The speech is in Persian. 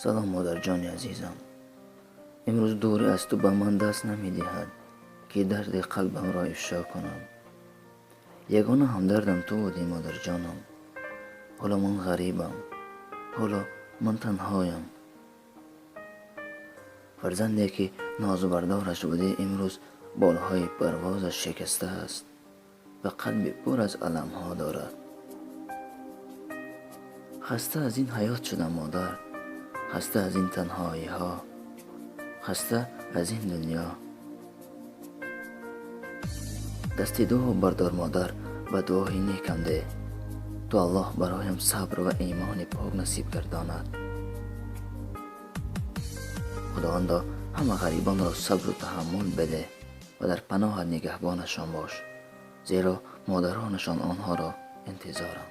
سلام مادر جان عزیزم. امروز دوری از تو به من دست نمی‌دهد که درد قلبم را افشا کنم. یگانه همدردم تو بودی مادر جانم. حالا من غریبم، حالا من تنهایم. فرزندی که ناز و بردارش بوده امروز بالهای پروازش شکسته است و قلبی پر از علم ها دارد. خسته از این حیات شدم مادر، خسته از این تنهایی ها، خسته از این دنیا. دستی دعا بردار مادر و دعای نیکم ده، تو الله برایم صبر و ایمان پاک نصیب گرداند. خداوندا همه غریبان را صبر و تحمل بده و در پناه نگهبانشان باش، زیرا مادرانشان آنها را انتظارند.